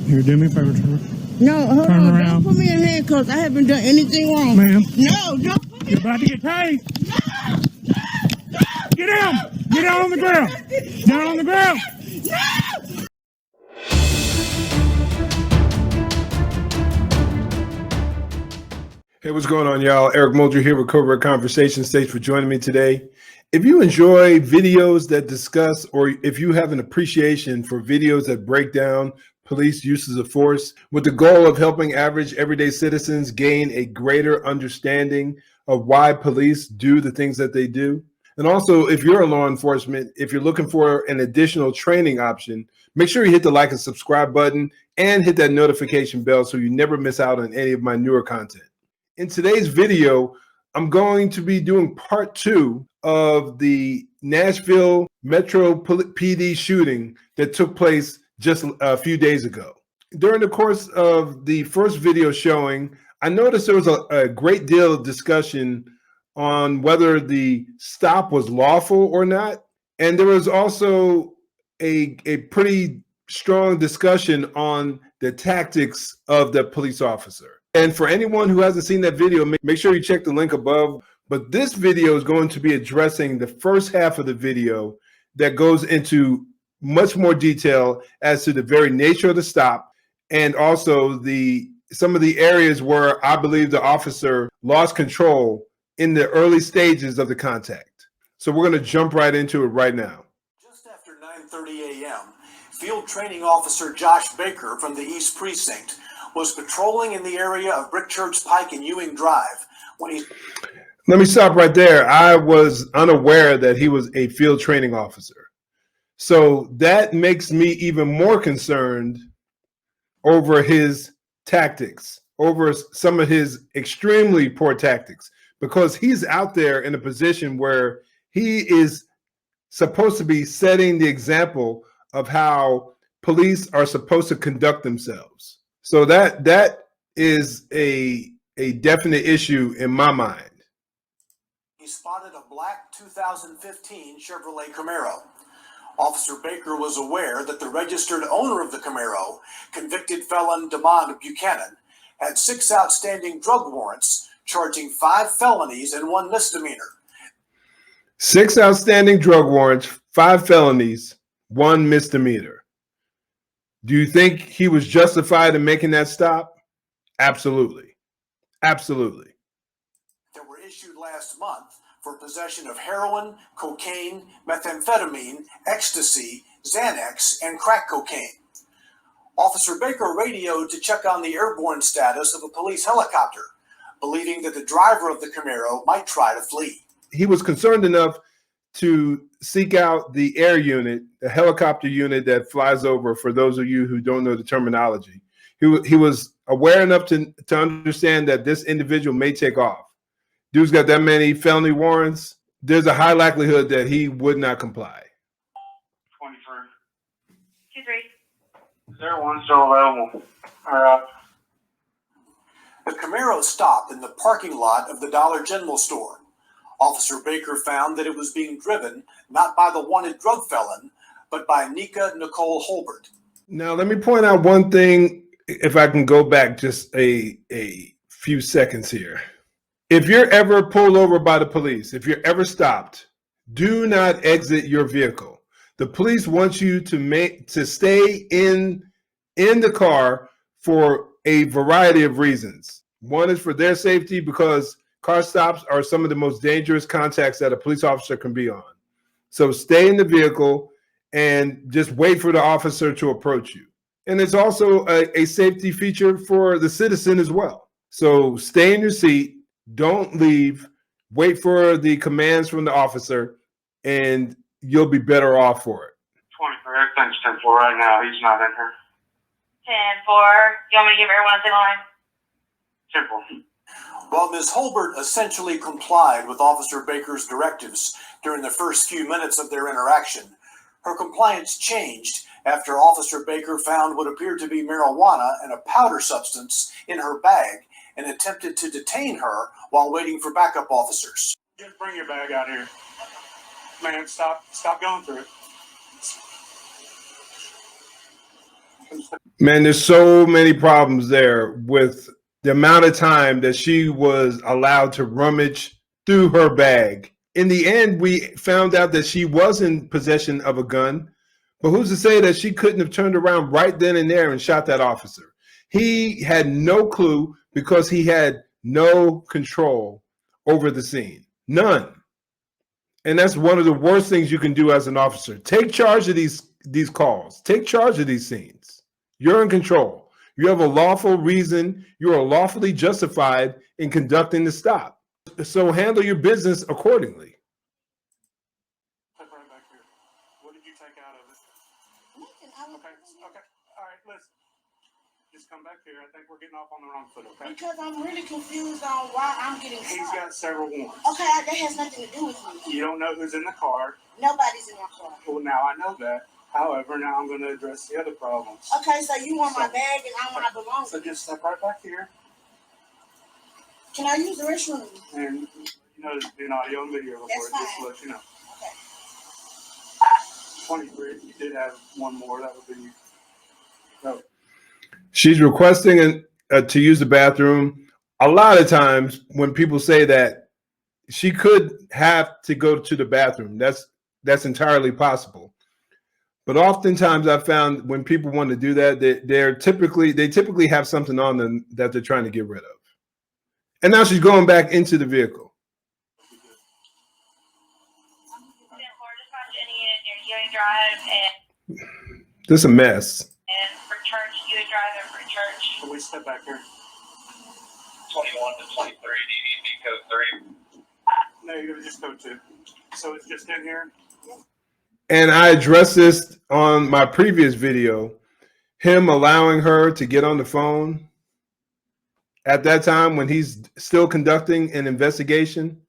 Here, do me a favor, Trevor. No, hold Turn on. around. Don't put me in handcuffs. I haven't done anything wrong. Ma'am. No, don't put me You're about to get tased. Get down. Get down on the ground. Down on the ground. Hey, what's going on, y'all? Eric Mulder here with Covert Conversations. Thanks for joining me today. If you enjoy videos that discuss, or if you have an appreciation for videos that break down police uses of force with the goal of helping average everyday citizens gain a greater understanding of why police do the things that they do, and also if you're a law enforcement, if you're looking for an additional training option, make sure you hit the like and subscribe button and hit that notification bell so you never miss out on any of my newer content. In today's video, I'm going to be doing part 2 of the Nashville Metro PD shooting that took place just a few days ago. During the course of the first video showing, I noticed there was a great deal of discussion on whether the stop was lawful or not. And there was also a pretty strong discussion on the tactics of the police officer. And for anyone who hasn't seen that video, make sure you check the link above. But this video is going to be addressing the first half of the video that goes into much more detail as to the very nature of the stop, and also some of the areas where I believe the officer lost control in the early stages of the contact. So we're going to jump right into it right now. Just after 9:30 a.m., Field Training Officer Josh Baker from the East Precinct was patrolling in the area of Brick Church Pike and Ewing Drive when he... Let me stop right there. I was unaware that he was a field training officer. So that makes me even more concerned over his tactics, over some of his extremely poor tactics, because he's out there in a position where he is supposed to be setting the example of how police are supposed to conduct themselves. So that is a definite issue in my mind. He spotted a black 2015 Chevrolet Camaro. Officer Baker was aware that the registered owner of the Camaro, convicted felon DeMond Buchanan, had 6 outstanding drug warrants charging 5 felonies and 1 misdemeanor. 6 outstanding drug warrants, 5 felonies, 1 misdemeanor. Do you think he was justified in making that stop? Absolutely. Absolutely. That were issued last month for possession of heroin, cocaine, methamphetamine, ecstasy, Xanax, and crack cocaine. Officer Baker radioed to check on the airborne status of a police helicopter, believing that the driver of the Camaro might try to flee. He was concerned enough to seek out the air unit, the helicopter unit that flies over, for those of you who don't know the terminology. He was aware enough to understand that this individual may take off. Dude's got that many felony warrants. There's a high likelihood that he would not comply. 23. 23. 01 still available. All right. The Camaro stopped in the parking lot of the Dollar General store. Officer Baker found that it was being driven not by the wanted drug felon, but by Nika Nicole Holbert. Now, let me point out one thing, if I can go back just a few seconds here. If you're ever pulled over by the police, if you're ever stopped, do not exit your vehicle. The police want you to stay in the car for a variety of reasons. One is for their safety, because car stops are some of the most dangerous contacts that a police officer can be on. So stay in the vehicle and just wait for the officer to approach you. And it's also a safety feature for the citizen as well. So stay in your seat, don't leave, wait for the commands from the officer, and you'll be better off for it. 24. Everything's 10-4 right now. He's not in here. 10-4. You want me to give everyone a single line? 10-4. While Ms. Holbert essentially complied with Officer Baker's directives during the first few minutes of their interaction, her compliance changed after Officer Baker found what appeared to be marijuana and a powder substance in her bag and attempted to detain her while waiting for backup officers. Just bring your bag out here. Man, stop going through it. Man, there's so many problems there with the amount of time that she was allowed to rummage through her bag. In the end, we found out that she was in possession of a gun, but who's to say that she couldn't have turned around right then and there and shot that officer? He had no clue because he had no control over the scene. None. And that's one of the worst things you can do as an officer. Take charge of these calls. Take charge of these scenes. You're in control. You have a lawful reason. You are lawfully justified in conducting the stop. So handle your business accordingly. Right back here. What did you take out of it? Okay. All right, listen. Just come back here. I think we're getting off on the wrong foot, okay? Because I'm really confused on why I'm getting He's stopped. got several warrants. Okay, that has nothing to do with me. You don't know who's in the car. Nobody's in my car. Well, now I know that. However, now I'm going to address the other problems. Okay, so you want my bag and I want my belongings. So just step right back here. Can I use the restroom? And you know, there's been audio and video That's recorded, just to fine. let you know. Okay. 23, you did have one more. That would be. No. She's requesting to use the bathroom. A lot of times when people say that, she could have to go to the bathroom. That's entirely possible. But oftentimes I found when people want to do that, they typically have something on them that they're trying to get rid of. And now she's going back into the vehicle. This is a mess. And for church, you would drive it for church. Can we step back here? 21 to 23, do you need me code 3? No, you're going to just go 2. So it's just in here? And I addressed this on my previous video, him allowing her to get on the phone at that time when he's still conducting an investigation.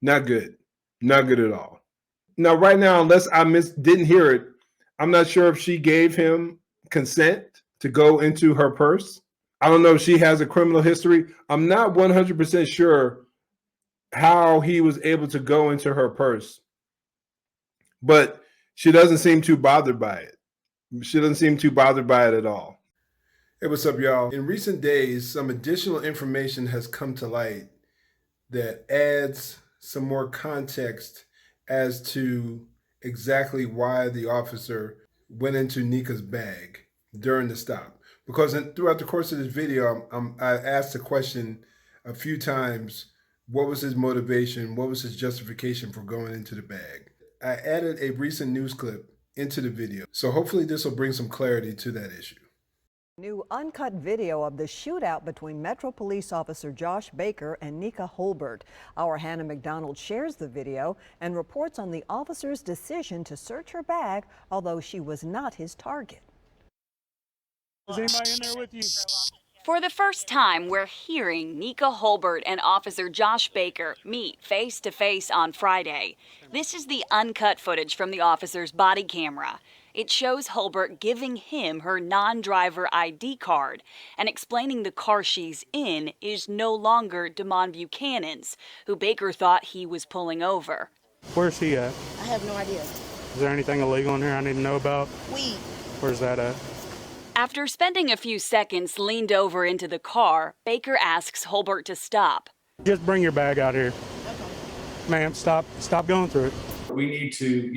Not good. Not good at all. Now, right now, unless I didn't hear it, I'm not sure if she gave him consent to go into her purse. I don't know if she has a criminal history. I'm not 100% sure how he was able to go into her purse. But she doesn't seem too bothered by it. She doesn't seem too bothered by it at all. Hey, what's up, y'all? In recent days, some additional information has come to light that adds some more context as to exactly why the officer went into Nika's bag during the stop. Because throughout the course of this video, I asked the question a few times, what was his motivation? What was his justification for going into the bag? I added a recent news clip into the video, so hopefully this will bring some clarity to that issue. New uncut video of the shootout between Metro Police Officer Josh Baker and Nika Holbert. Our Hannah McDonald shares the video and reports on the officer's decision to search her bag, although she was not his target. Is anybody in there with you? For the first time, we're hearing Nika Holbert and Officer Josh Baker meet face to face on Friday. This is the uncut footage from the officer's body camera. It shows Holbert giving him her non-driver ID card and explaining the car she's in is no longer Damon Buchanan's, who Baker thought he was pulling over. Where's he at? I have no idea. Is there anything illegal in here I need to know about? Weed. Where's that at? After spending a few seconds leaned over into the car, Baker asks Holbert to stop. Just bring your bag out here. Ma'am, stop going through it. We need to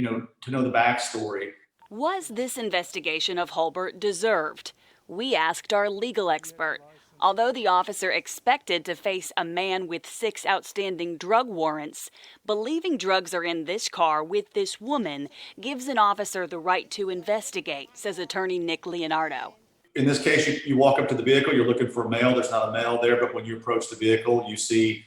know the backstory. Was this investigation of Holbert deserved? We asked our legal expert. Although the officer expected to face a man with 6 outstanding drug warrants, believing drugs are in this car with this woman gives an officer the right to investigate, says attorney Nick Leonardo. In this case, you walk up to the vehicle, you're looking for a male, there's not a male there, but when you approach the vehicle, you see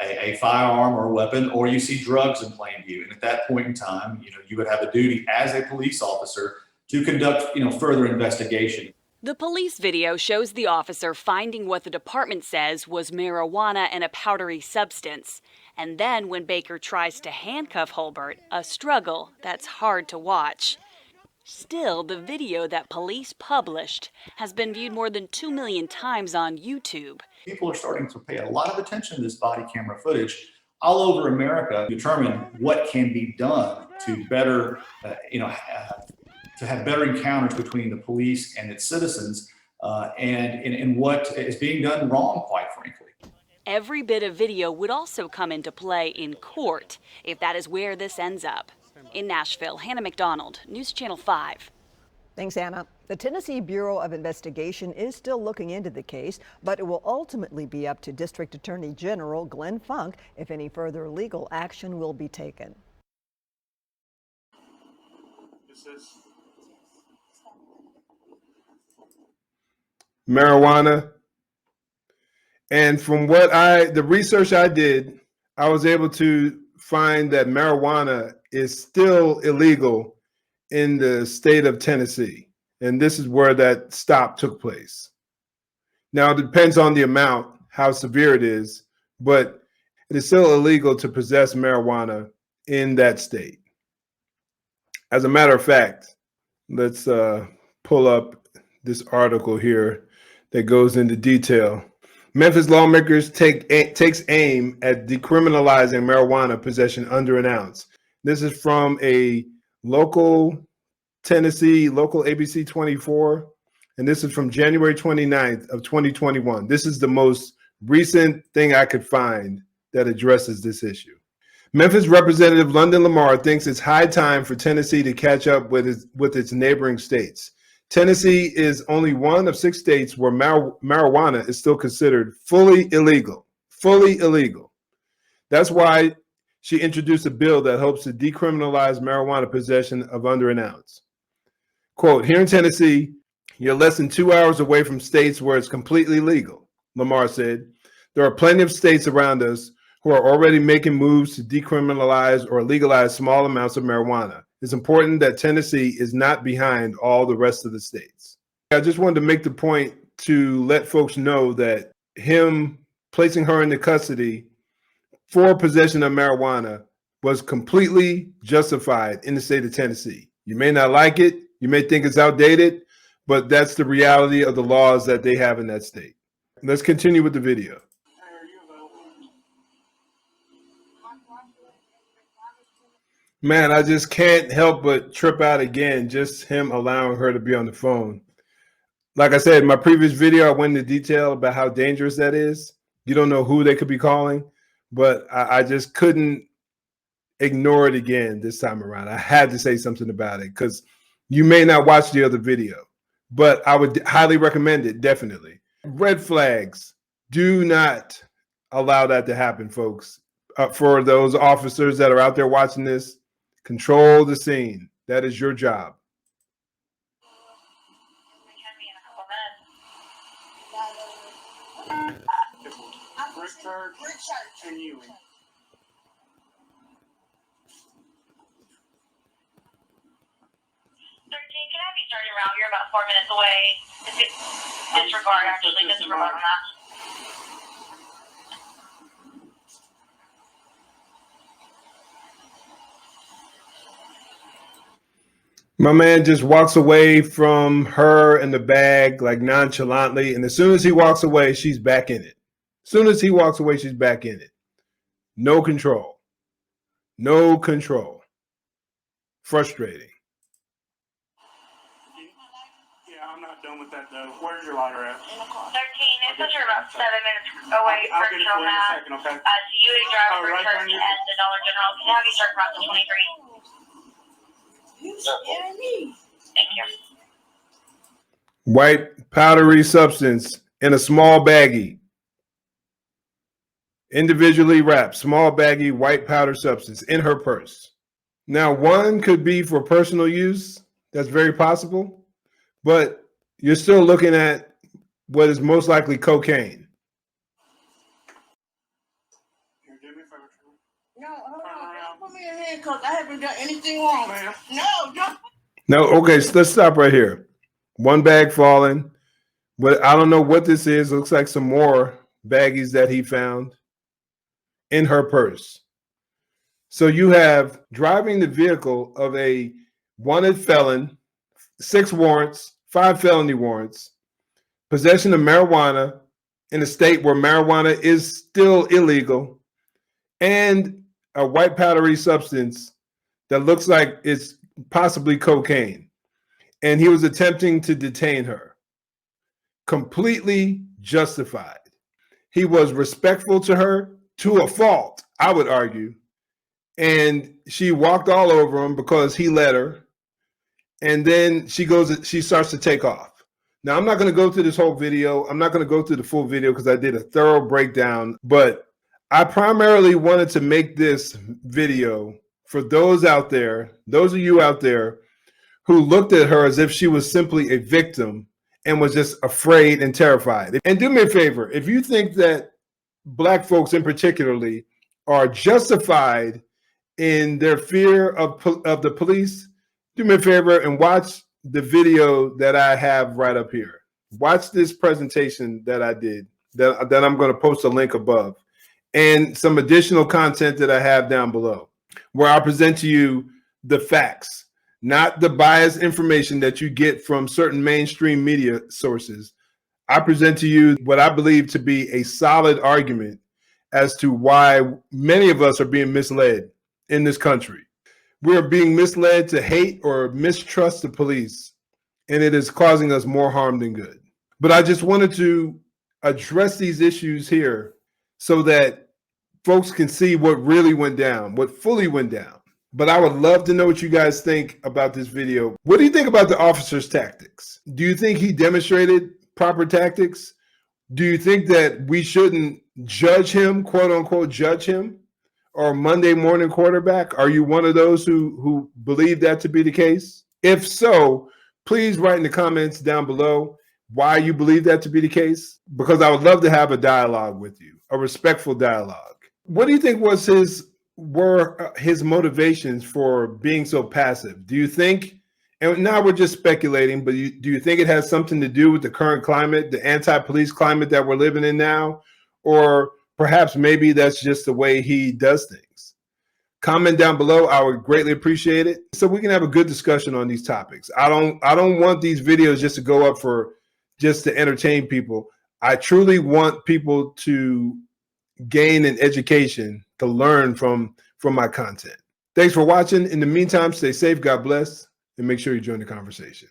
a firearm or a weapon, or you see drugs in plain view. And at that point in time, you would have a duty as a police officer to conduct, further investigation. The police video shows the officer finding what the department says was marijuana and a powdery substance. And then when Baker tries to handcuff Holbert, a struggle that's hard to watch. Still, the video that police published has been viewed more than 2 million times on YouTube. People are starting to pay a lot of attention to this body camera footage all over America to determine what can be done to better, have better encounters between the police and its citizens, and what is being done wrong, quite frankly. Every bit of video would also come into play in court if that is where this ends up. In Nashville, Hannah McDonald, News Channel 5. Thanks, Anna. The Tennessee Bureau of Investigation is still looking into the case, but it will ultimately be up to District Attorney General Glenn Funk if any further legal action will be taken. This is Marijuana. And from the research I did, I was able to find that marijuana is still illegal in the state of Tennessee. And this is where that stop took place. Now, it depends on the amount, how severe it is, but it is still illegal to possess marijuana in that state. As a matter of fact, let's pull up this article here that goes into detail. Memphis lawmakers takes aim at decriminalizing marijuana possession under an ounce. This is from a local Tennessee, local ABC 24, and this is from January 29th of 2021. This is the most recent thing I could find that addresses this issue. Memphis Representative London Lamar thinks it's high time for Tennessee to catch up with its neighboring states. Tennessee is only one of 6 states where marijuana is still considered fully illegal. Fully illegal. That's why she introduced a bill that hopes to decriminalize marijuana possession of under an ounce. Quote, here in Tennessee, you're less than 2 hours away from states where it's completely legal, Lamar said. There are plenty of states around us who are already making moves to decriminalize or legalize small amounts of marijuana. It's important that Tennessee is not behind all the rest of the states. I just wanted to make the point to let folks know that him placing her into custody for possession of marijuana was completely justified in the state of Tennessee. You may not like it, you may think it's outdated, but that's the reality of the laws that they have in that state. Let's continue with the video. Man, I just can't help but trip out again, just him allowing her to be on the phone. Like I said, in my previous video, I went into detail about how dangerous that is. You don't know who they could be calling, but I just couldn't ignore it again this time around. I had to say something about it because you may not watch the other video, but I would highly recommend it, definitely. Red flags. Do not allow that to happen, folks. For those officers that are out there watching this, control the scene. That is your job. Brick Church and Ewing. 13, can I have you starting around? You're about 4 minutes away. Disregard, actually, disregard on that. My man just walks away from her and the bag like nonchalantly. And as soon as he walks away, she's back in it. As soon as he walks away, she's back in it. No control. No control. Frustrating. Yeah, I'm not done with that though. Where's your lighter at? 13, it says you're about 7 minutes away I'll from get it for you in a that. second, okay? To Ewing Drive, Oh, Brick right Church, there in your- and the Dollar General. Can I have you start across the 23? You scaring me. Thank you. White powdery substance in a small baggie. Individually wrapped, small baggie, white powder substance in her purse. Now, one could be for personal use. That's very possible. But you're still looking at what is most likely cocaine. Here, do me a favor. No, hold on. Don't put me in handcuffs. I haven't done anything wrong. Ma'am. No, don't. No, okay, so let's stop right here. One bag falling, but I don't know what this is. Looks like some more baggies that he found in her purse. So you have driving the vehicle of a wanted felon, 6 warrants, 5 felony warrants, possession of marijuana in a state where marijuana is still illegal, and a white powdery substance that looks like it's possibly cocaine. and he was attempting to detain her. Completely justified. He was respectful to her to a fault, I would argue. And she walked all over him because he let her. And then she starts to take off. Now, I'm not going to go through this whole video. I'm not going to go through the full video because I did a thorough breakdown, but I primarily wanted to make this video for those out there, those of you out there who looked at her as if she was simply a victim and was just afraid and terrified. And do me a favor, if you think that Black folks in particularly are justified in their fear of the police, do me a favor and watch the video that I have right up here. Watch this presentation that I did, that I'm going to post a link above, and some additional content that I have down below, where I present to you the facts, not the biased information that you get from certain mainstream media sources. I present to you what I believe to be a solid argument as to why many of us are being misled in this country. We're being misled to hate or mistrust the police, and it is causing us more harm than good. But I just wanted to address these issues here so that folks can see what really went down, what fully went down. But I would love to know what you guys think about this video. What do you think about the officer's tactics? Do you think he demonstrated proper tactics? Do you think that we shouldn't judge him, quote unquote, judge him, or Monday morning quarterback? Are you one of those who believe that to be the case? If so, please write in the comments down below why you believe that to be the case, because I would love to have a dialogue with you, a respectful dialogue. What do you think were his motivations for being so passive? Do you think, and now we're just speculating, but do you think it has something to do with the current climate, the anti-police climate that we're living in now? Or perhaps maybe that's just the way he does things? Comment down below. I would greatly appreciate it, so we can have a good discussion on these topics. I don't want these videos just to go up just to entertain people. I truly want people to gain an education, to learn from my content. Thanks for watching. In the meantime, stay safe, God bless, and make sure you join the conversation.